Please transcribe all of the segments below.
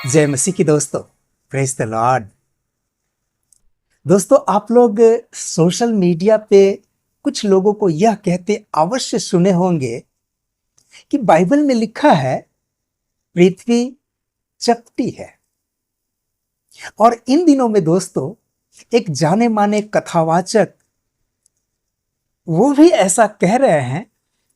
जय मसीह की दोस्तों, प्रेज द लॉर्ड। दोस्तों, आप लोग सोशल मीडिया पे कुछ लोगों को यह कहते अवश्य सुने होंगे कि बाइबल में लिखा है पृथ्वी चपटी है। और इन दिनों में दोस्तों एक जाने माने कथावाचक वो भी ऐसा कह रहे हैं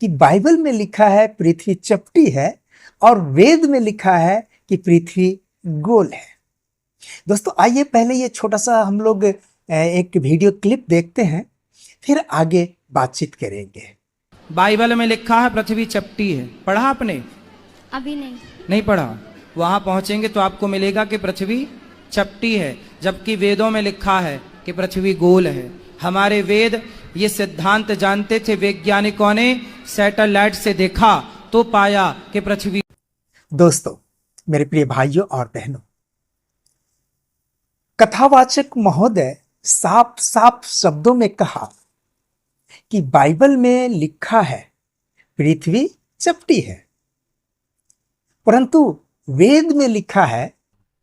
कि बाइबल में लिखा है पृथ्वी चपटी है और वेद में लिखा है कि पृथ्वी गोल है। दोस्तों, आइए पहले ये छोटा सा हम लोग एक वीडियो क्लिप देखते हैं, फिर आगे बातचीत करेंगे। बाइबल में लिखा है पृथ्वी चपटी है। पढ़ा आपने? अभी नहीं। नहीं पढ़ा। वहां पहुंचेंगे तो आपको मिलेगा कि पृथ्वी चपटी है, जबकि वेदों में लिखा है कि पृथ्वी गोल है। हमारे वेद ये सिद्धांत जानते थे। वैज्ञानिकों ने सैटेलाइट से देखा तो पाया कि पृथ्वी। दोस्तों, मेरे प्रिय भाइयों और बहनों, कथावाचक महोदय साफ साफ शब्दों में कहा कि बाइबल में लिखा है पृथ्वी चपटी है, परंतु वेद में लिखा है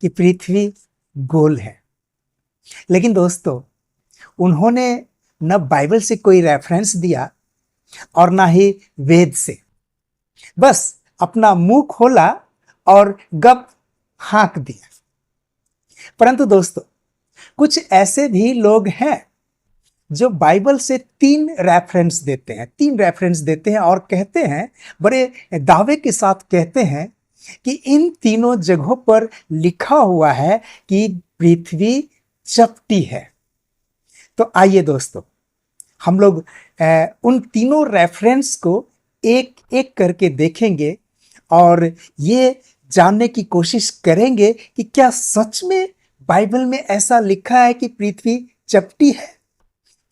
कि पृथ्वी गोल है। लेकिन दोस्तों, उन्होंने न बाइबल से कोई रेफरेंस दिया और ना ही वेद से, बस अपना मुंह खोला और गप हाँक दिया। परंतु दोस्तों, कुछ ऐसे भी लोग हैं जो बाइबल से तीन रेफरेंस देते हैं और कहते हैं, बड़े दावे के साथ कहते हैं कि इन तीनों जगहों पर लिखा हुआ है कि पृथ्वी चपटी है। तो आइए दोस्तों, हम लोग उन तीनों रेफरेंस को एक एक करके देखेंगे और ये जानने की कोशिश करेंगे कि क्या सच में बाइबल में ऐसा लिखा है कि पृथ्वी चपटी है।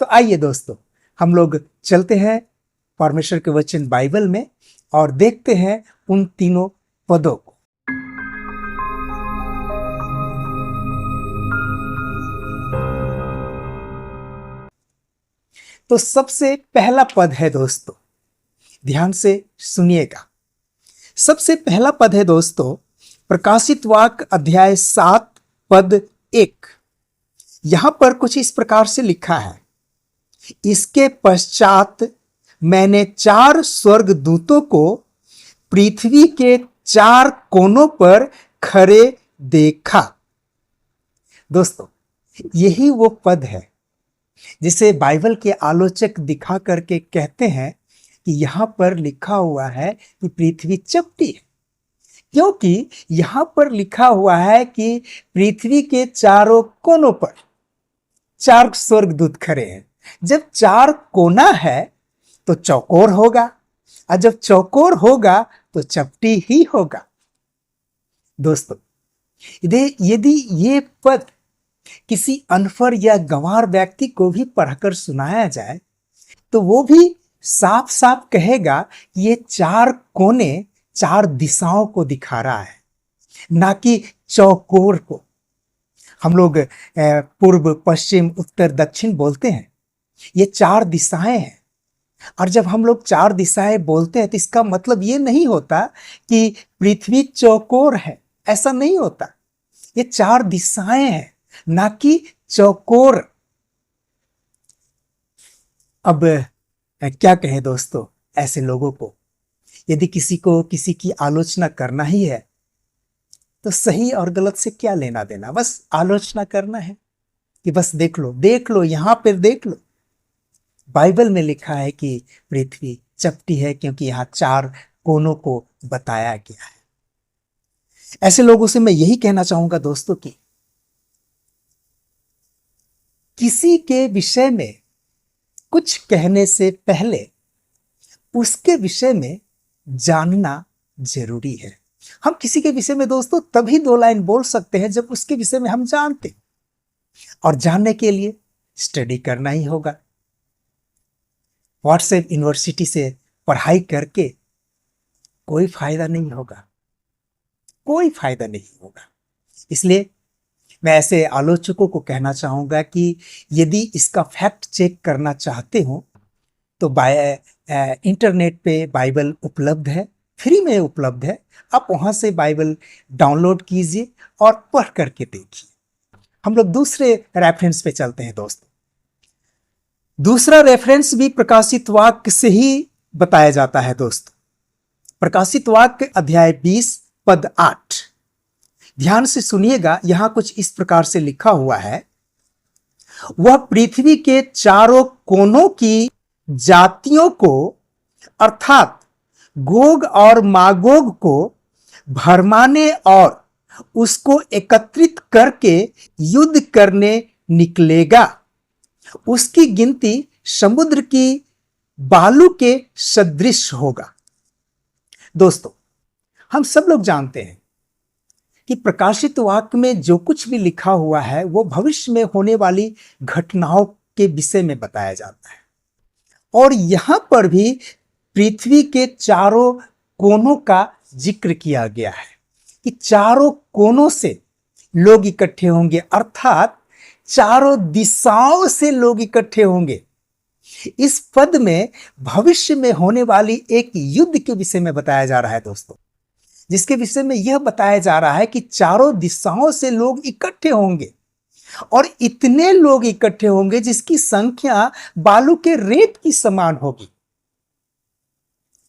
तो आइए दोस्तों, हम लोग चलते हैं परमेश्वर के वचन बाइबल में और देखते हैं उन तीनों पदों को। तो सबसे पहला पद है दोस्तों, ध्यान से सुनिएगा। सबसे पहला पद है दोस्तों, प्रकाशित वाक्य अध्याय 7 पद 1। यहां पर कुछ इस प्रकार से लिखा है, इसके पश्चात मैंने 4 स्वर्गदूतों को पृथ्वी के 4 कोनों पर खड़े देखा। दोस्तों, यही वो पद है जिसे बाइबल के आलोचक दिखा करके कहते हैं कि यहां पर लिखा हुआ है कि पृथ्वी चपटी है, क्योंकि यहां पर लिखा हुआ है कि पृथ्वी के चारों कोनों पर 4 स्वर्गदूत खड़े हैं। जब 4 कोना है तो चौकोर होगा, और जब चौकोर होगा तो चपटी ही होगा। दोस्तों, यदि ये पद किसी अनपढ़ या गंवार व्यक्ति को भी पढ़कर सुनाया जाए तो वो भी साफ साफ कहेगा कि ये 4 कोने 4 दिशाओं को दिखा रहा है, ना कि चौकोर को। हम लोग पूर्व, पश्चिम, उत्तर, दक्षिण बोलते हैं, ये 4 दिशाएं हैं। और जब हम लोग 4 दिशाएं बोलते हैं तो इसका मतलब ये नहीं होता कि पृथ्वी चौकोर है, ऐसा नहीं होता। ये 4 दिशाएं हैं, ना कि चौकोर। अब क्या कहें दोस्तों ऐसे लोगों को। यदि किसी को किसी की आलोचना करना ही है तो सही और गलत से क्या लेना देना, बस आलोचना करना है कि बस देख लो यहां पर देख लो, बाइबल में लिखा है कि पृथ्वी चपटी है क्योंकि यहां 4 कोनों को बताया गया है। ऐसे लोगों से मैं यही कहना चाहूंगा दोस्तों कि किसी के विषय में कुछ कहने से पहले उसके विषय में जानना जरूरी है। हम किसी के विषय में दोस्तों तभी 2 लाइन बोल सकते हैं जब उसके विषय में हम जानते हैं, और जानने के लिए स्टडी करना ही होगा। व्हाट्सएप यूनिवर्सिटी से पढ़ाई करके कोई फायदा नहीं होगा, कोई फायदा नहीं होगा। इसलिए मैं ऐसे आलोचकों को कहना चाहूंगा कि यदि इसका फैक्ट चेक करना चाहते हो तो इंटरनेट पे बाइबल उपलब्ध है, फ्री में उपलब्ध है। आप वहां से बाइबल डाउनलोड कीजिए और पढ़ करके देखिए। हम लोग दूसरे रेफरेंस पे चलते हैं दोस्तों। दूसरा रेफरेंस भी प्रकाशित वाक्य से ही बताया जाता है दोस्तों। प्रकाशित वाक्य अध्याय 20 पद 8। ध्यान से सुनिएगा, यहां कुछ इस प्रकार से लिखा हुआ है, वह पृथ्वी के चारों कोनों की जातियों को अर्थात गोग और मागोग को भरमाने और उसको एकत्रित करके युद्ध करने निकलेगा। उसकी गिनती समुद्र की बालू के सदृश होगा। दोस्तों, हम सब लोग जानते हैं कि प्रकाशित वाक्य में जो कुछ भी लिखा हुआ है वो भविष्य में होने वाली घटनाओं के विषय में बताया जाता है। और यहां पर भी पृथ्वी के चारों कोनों का जिक्र किया गया है कि चारों कोनों से लोग इकट्ठे होंगे, अर्थात चारों दिशाओं से लोग इकट्ठे होंगे। इस पद में भविष्य में होने वाली एक युद्ध के विषय में बताया जा रहा है दोस्तों, जिसके विषय में यह बताया जा रहा है कि चारों दिशाओं से लोग इकट्ठे होंगे और इतने लोग इकट्ठे होंगे जिसकी संख्या बालू के रेत की समान होगी।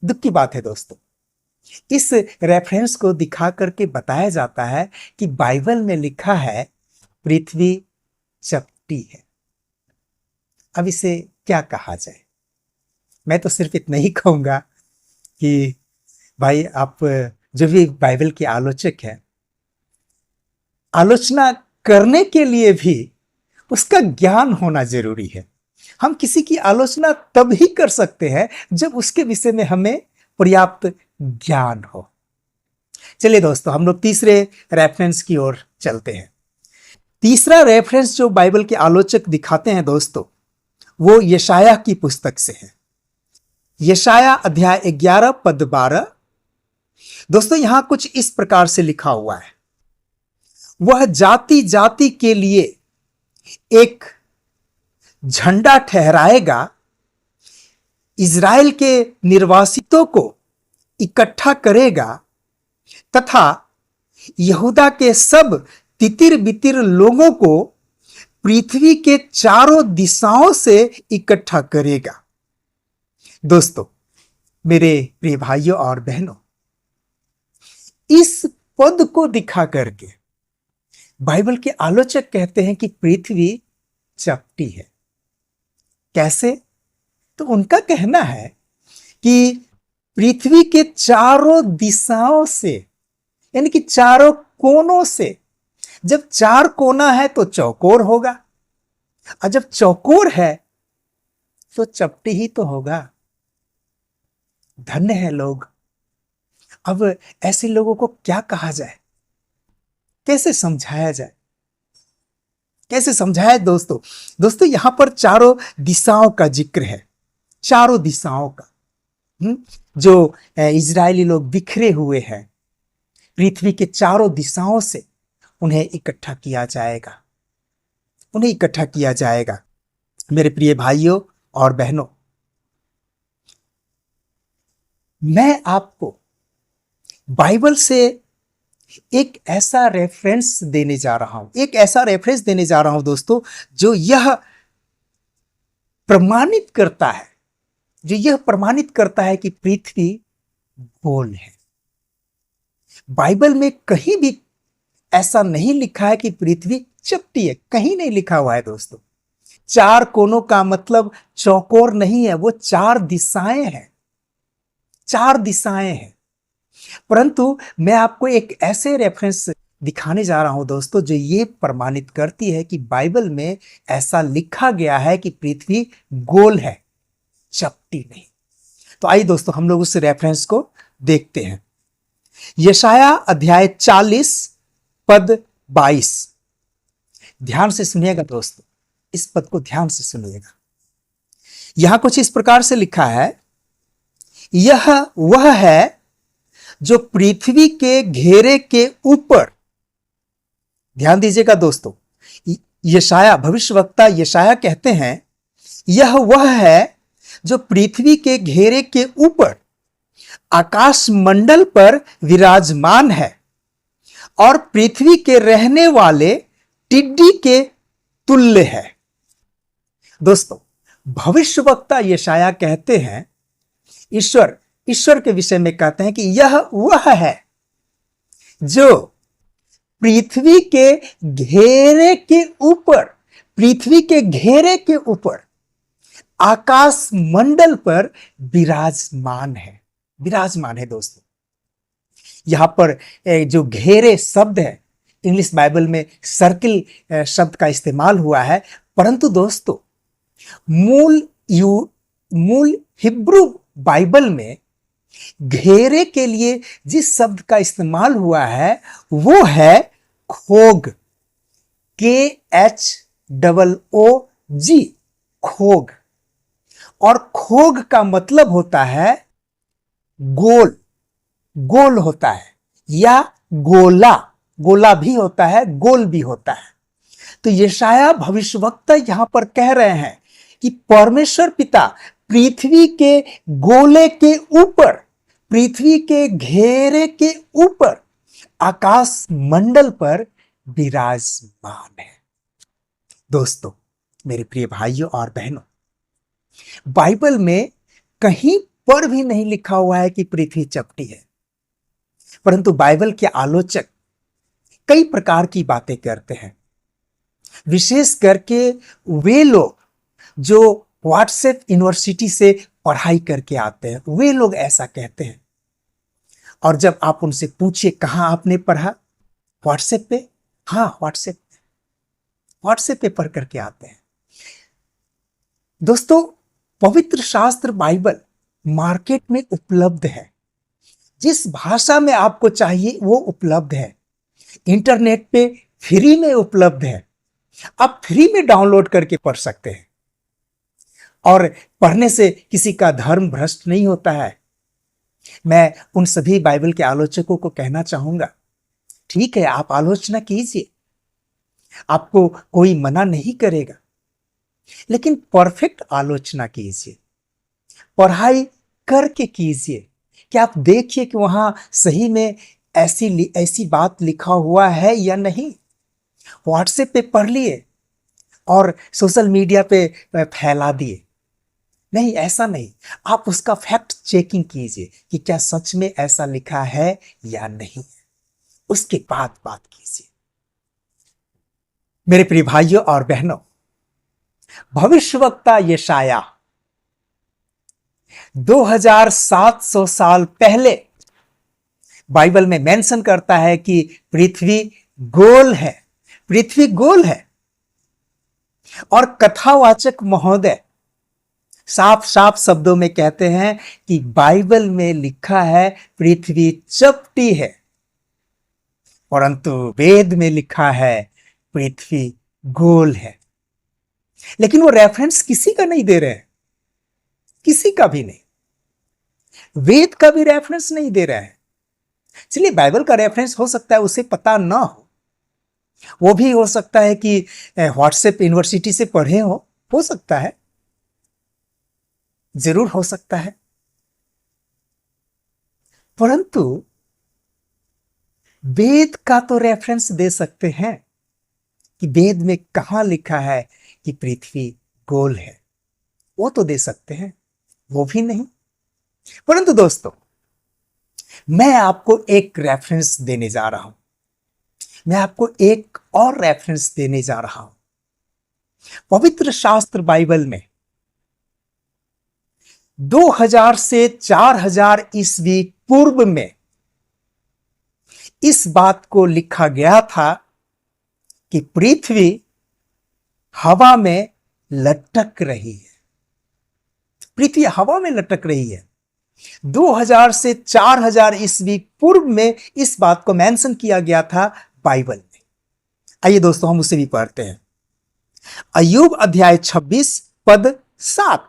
दुख की बात है दोस्तों, इस रेफरेंस को दिखा करके बताया जाता है कि बाइबल में लिखा है पृथ्वी चपटी है। अब इसे क्या कहा जाए? मैं तो सिर्फ इतना ही कहूंगा कि भाई, आप जो भी बाइबल के आलोचक हैं, आलोचना करने के लिए भी उसका ज्ञान होना जरूरी है। हम किसी की आलोचना तब ही कर सकते हैं जब उसके विषय में हमें पर्याप्त ज्ञान हो। चलिए दोस्तों, हम लोग तीसरे रेफरेंस की ओर चलते हैं। तीसरा रेफरेंस जो बाइबल के आलोचक दिखाते हैं दोस्तों, वो यशाया की पुस्तक से है। यशाया अध्याय 11 पद 12। दोस्तों, यहां कुछ इस प्रकार से लिखा हुआ है, वह जाति जाति के लिए एक झंडा ठहराएगा, इज़राइल के निर्वासितों को इकट्ठा करेगा तथा यहूदा के सब तितिर बितिर लोगों को पृथ्वी के चारों दिशाओं से इकट्ठा करेगा। दोस्तों, मेरे प्रिय भाइयों और बहनों, इस पद को दिखा करके बाइबल के आलोचक कहते हैं कि पृथ्वी चपटी है। कैसे? तो उनका कहना है कि पृथ्वी के चारों दिशाओं से, यानी कि चारों कोनों से, जब चार कोना है तो चौकोर होगा, और जब चौकोर है तो चपटी ही तो होगा। धन्य है लोग। अब ऐसे लोगों को क्या कहा जाए, कैसे समझाया जाए, कैसे समझाया दोस्तों? दोस्तों, यहां पर चारों दिशाओं का जिक्र है, चारों दिशाओं का। जो इजरायली लोग बिखरे हुए हैं, पृथ्वी के चारों दिशाओं से उन्हें इकट्ठा किया जाएगा, उन्हें इकट्ठा किया जाएगा। मेरे प्रिय भाइयों और बहनों, मैं आपको बाइबल से एक ऐसा रेफरेंस देने जा रहा हूं, एक ऐसा रेफरेंस देने जा रहा हूं दोस्तों, जो यह प्रमाणित करता है, जो यह प्रमाणित करता है कि पृथ्वी गोल है। बाइबल में कहीं भी ऐसा नहीं लिखा है कि पृथ्वी चपटी है, कहीं नहीं लिखा हुआ है दोस्तों। चार कोनों का मतलब चौकोर नहीं है, वो चार दिशाएं हैं, चार दिशाएं हैं। परंतु मैं आपको एक ऐसे रेफरेंस दिखाने जा रहा हूं दोस्तों, जो ये प्रमाणित करती है कि बाइबल में ऐसा लिखा गया है कि पृथ्वी गोल है, चपटी नहीं। तो आइए दोस्तों, हम लोग उस रेफरेंस को देखते हैं। यशाया अध्याय 40 पद 22। ध्यान से सुनिएगा दोस्तों, इस पद को ध्यान से सुनिएगा। यहां कुछ इस प्रकार से लिखा है, यह वह है जो पृथ्वी के घेरे के ऊपर, ध्यान दीजिएगा दोस्तों, यशाया, भविष्यवक्ता यशाया कहते हैं, यह वह है जो पृथ्वी के घेरे के ऊपर आकाश मंडल पर विराजमान है और पृथ्वी के रहने वाले टिड्डी के तुल्य है। दोस्तों, भविष्यवक्ता यशाया कहते हैं, ईश्वर के विषय में कहते हैं कि यह वह है जो पृथ्वी के घेरे के ऊपर आकाश मंडल पर विराजमान है। दोस्तों, यहां पर जो घेरे शब्द है, इंग्लिश बाइबल में सर्किल शब्द का इस्तेमाल हुआ है, परंतु दोस्तों मूल हिब्रू बाइबल में घेरे के लिए जिस शब्द का इस्तेमाल हुआ है वो है खोग, KHOOG, खोग। और खोग का मतलब होता है गोल होता है, या गोला भी होता है, गोल भी होता है। तो यशाया भविष्यवक्ता यहां पर कह रहे हैं कि परमेश्वर पिता पृथ्वी के गोले के ऊपर, पृथ्वी के घेरे के ऊपर आकाश मंडल पर विराजमान है। दोस्तों, मेरे प्रिय भाइयों और बहनों, बाइबल में कहीं पर भी नहीं लिखा हुआ है कि पृथ्वी चपटी है, परंतु बाइबल के आलोचक कई प्रकार की बातें करते हैं। विशेष करके वे लोग जो व्हाट्सएप यूनिवर्सिटी से पढ़ाई करके आते हैं, वे लोग ऐसा कहते हैं। और जब आप उनसे पूछिए कहां आपने पढ़ा, व्हाट्सएप पे, हाँ व्हाट्सएप पे पढ़ करके आते हैं। दोस्तों, पवित्र शास्त्र बाइबल मार्केट में उपलब्ध है, जिस भाषा में आपको चाहिए वो उपलब्ध है, इंटरनेट पे फ्री में उपलब्ध है। आप फ्री में डाउनलोड करके पढ़ सकते हैं और पढ़ने से किसी का धर्म भ्रष्ट नहीं होता है। मैं उन सभी बाइबल के आलोचकों को कहना चाहूंगा, ठीक है, आप आलोचना कीजिए, आपको कोई मना नहीं करेगा, लेकिन परफेक्ट आलोचना कीजिए, पढ़ाई करके कीजिए कि आप देखिए कि वहां सही में ऐसी बात लिखा हुआ है या नहीं। व्हाट्सएप पे पढ़ लिए और सोशल मीडिया पे फैला दिए, नहीं, ऐसा नहीं। आप उसका फैक्ट चेकिंग कीजिए कि क्या सच में ऐसा लिखा है या नहीं, उसके बाद बात कीजिए। मेरे प्रिय भाइयों और बहनों, भविष्यवक्ता यशाया 2700 साल पहले बाइबल में मेंशन करता है कि पृथ्वी गोल है, पृथ्वी गोल है। और कथावाचक महोदय साफ साफ शब्दों में कहते हैं कि बाइबल में लिखा है पृथ्वी चपटी है, परंतु वेद में लिखा है पृथ्वी गोल है। लेकिन वो रेफरेंस किसी का नहीं दे रहे हैं, किसी का भी नहीं, वेद का भी रेफरेंस नहीं दे रहे हैं। चलिए, बाइबल का रेफरेंस हो सकता है उसे पता ना हो, वो भी हो सकता है कि व्हाट्सएप यूनिवर्सिटी से पढ़े हो सकता है, जरूर हो सकता है। परंतु वेद का तो रेफरेंस दे सकते हैं कि वेद में कहां लिखा है कि पृथ्वी गोल है, वो तो दे सकते हैं, वो भी नहीं। परंतु दोस्तों, मैं आपको एक रेफरेंस देने जा रहा हूं, मैं आपको एक और रेफरेंस देने जा रहा हूं। पवित्र शास्त्र बाइबल में 2000 से 4000 ईस्वी पूर्व में इस बात को लिखा गया था कि पृथ्वी हवा में लटक रही है, पृथ्वी हवा में लटक रही है। 2000 से 4000 ईस्वी पूर्व में इस बात को मेंशन किया गया था बाइबल में। आइए दोस्तों, हम उसे भी पढ़ते हैं। अय्यूब अध्याय 26 पद 7,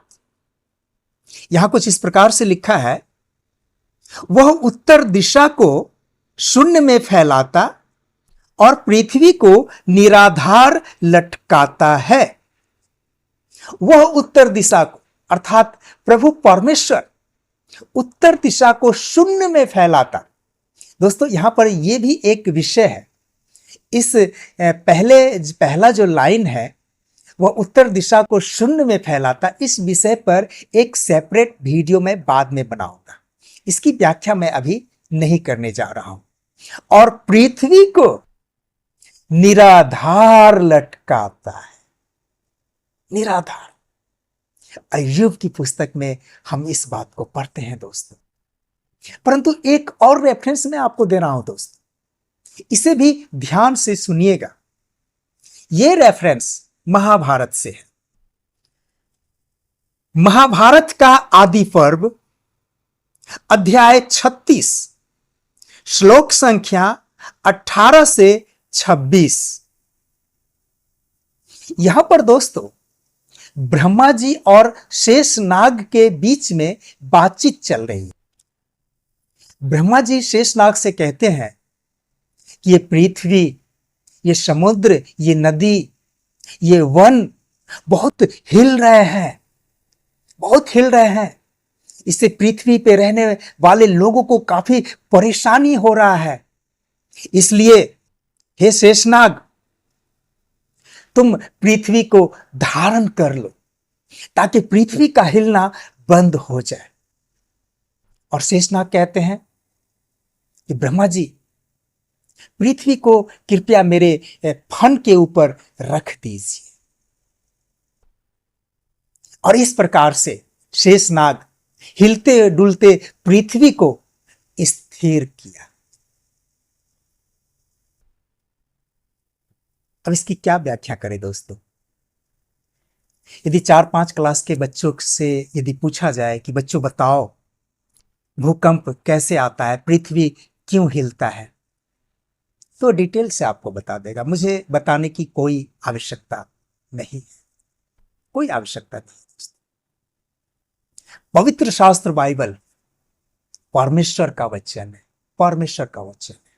यहां कुछ इस प्रकार से लिखा है, वह उत्तर दिशा को शून्य में फैलाता और पृथ्वी को निराधार लटकाता है। वह उत्तर दिशा को, अर्थात प्रभु परमेश्वर उत्तर दिशा को शून्य में फैलाता। दोस्तों यहां पर यह भी एक विषय है। इस पहला जो लाइन है वह उत्तर दिशा को शून्य में फैलाता, इस विषय पर एक सेपरेट वीडियो मैं बाद में बनाऊंगा। इसकी व्याख्या मैं अभी नहीं करने जा रहा हूं। और पृथ्वी को निराधार लटकाता है, निराधार। अय्यूब की पुस्तक में हम इस बात को पढ़ते हैं दोस्तों। परंतु एक और रेफरेंस मैं आपको दे रहा हूं दोस्तों, इसे भी ध्यान से सुनिएगा। यह रेफरेंस महाभारत से है। महाभारत का आदि पर्व अध्याय 36 श्लोक संख्या 18 से 26। यहां पर दोस्तों ब्रह्मा जी और शेषनाग के बीच में बातचीत चल रही है। ब्रह्मा जी शेषनाग से कहते हैं कि ये पृथ्वी, ये समुद्र, ये नदी, ये वन बहुत हिल रहे हैं, बहुत हिल रहे हैं। इससे पृथ्वी पे रहने वाले लोगों को काफी परेशानी हो रहा है। इसलिए हे शेषनाग, तुम पृथ्वी को धारण कर लो ताकि पृथ्वी का हिलना बंद हो जाए। और शेषनाग कहते हैं कि ब्रह्मा जी, पृथ्वी को कृपया मेरे फन के ऊपर रख दीजिए। और इस प्रकार से शेषनाग हिलते डुलते पृथ्वी को स्थिर किया। अब इसकी क्या व्याख्या करें दोस्तों? यदि 4-5 क्लास के बच्चों से यदि पूछा जाए कि बच्चों बताओ भूकंप कैसे आता है, पृथ्वी क्यों हिलता है, तो डिटेल से आपको बता देगा। मुझे बताने की कोई आवश्यकता नहीं है, कोई आवश्यकता नहीं। पवित्र शास्त्र बाइबल परमेश्वर का वचन है, परमेश्वर का वचन है।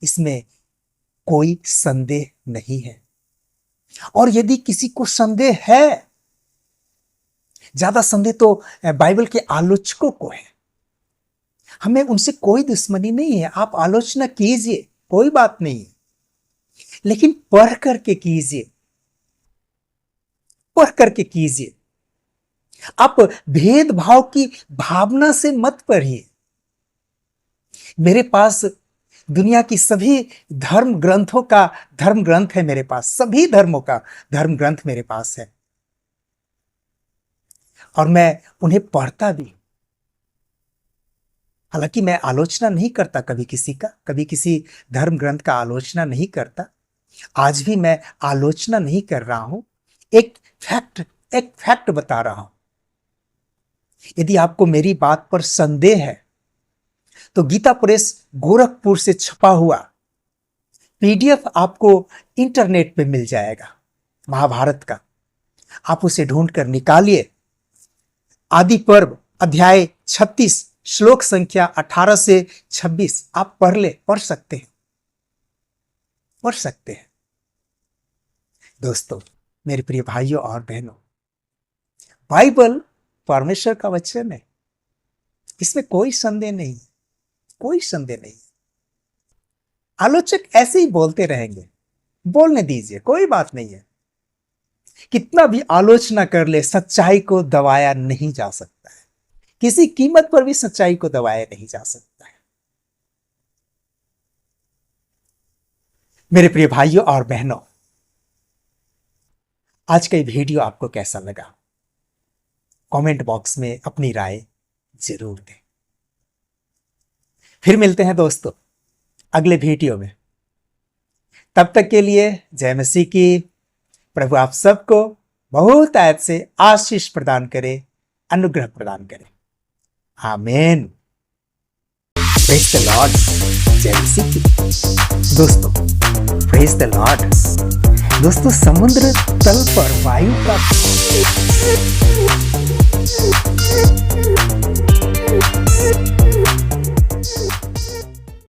इसमें कोई संदेह नहीं है। और यदि किसी को संदेह है, ज्यादा संदेह तो बाइबल के आलोचकों को है। हमें उनसे कोई दुश्मनी नहीं है, आप आलोचना कीजिए, कोई बात नहीं है, लेकिन पढ़ करके कीजिए, पढ़ करके कीजिए। आप भेदभाव की भावना से मत पढ़िए। मेरे पास दुनिया की सभी धर्म ग्रंथों का धर्म ग्रंथ है, मेरे पास सभी धर्मों का धर्म ग्रंथ मेरे पास है, और मैं उन्हें पढ़ता भी। हालांकि मैं आलोचना नहीं करता कभी किसी का, कभी किसी धर्म ग्रंथ का आलोचना नहीं करता। आज भी मैं आलोचना नहीं कर रहा हूं, एक फैक्ट बता रहा हूं। यदि आपको मेरी बात पर संदेह है तो गीता प्रेस गोरखपुर से छपा हुआ पीडीएफ आपको इंटरनेट पे मिल जाएगा महाभारत का। आप उसे ढूंढकर निकालिए। आदि पर्व अध्याय 36 श्लोक संख्या 18 से 26 आप पढ़ सकते हैं, पढ़ सकते हैं। दोस्तों, मेरे प्रिय भाइयों और बहनों, बाइबल परमेश्वर का वचन है, इसमें कोई संदेह नहीं, कोई संदेह नहीं। आलोचक ऐसे ही बोलते रहेंगे, बोलने दीजिए, कोई बात नहीं है। कितना भी आलोचना कर ले, सच्चाई को दबाया नहीं जा सकता है। किसी कीमत पर भी सच्चाई को दबाया नहीं जा सकता है। मेरे प्रिय भाइयों और बहनों, आज का ये वीडियो आपको कैसा लगा? कमेंट बॉक्स में अपनी राय जरूर दें। फिर मिलते हैं दोस्तों अगले वीडियो में। तब तक के लिए जय मसीह की। प्रभु आप सबको बहुत आयत से आशीष प्रदान करे, अनुग्रह प्रदान करे। आमीन। Praise the Lord. जय मसीह की। दोस्तों, प्रेज द लॉर्ड। दोस्तों, समुद्र तल पर वायु का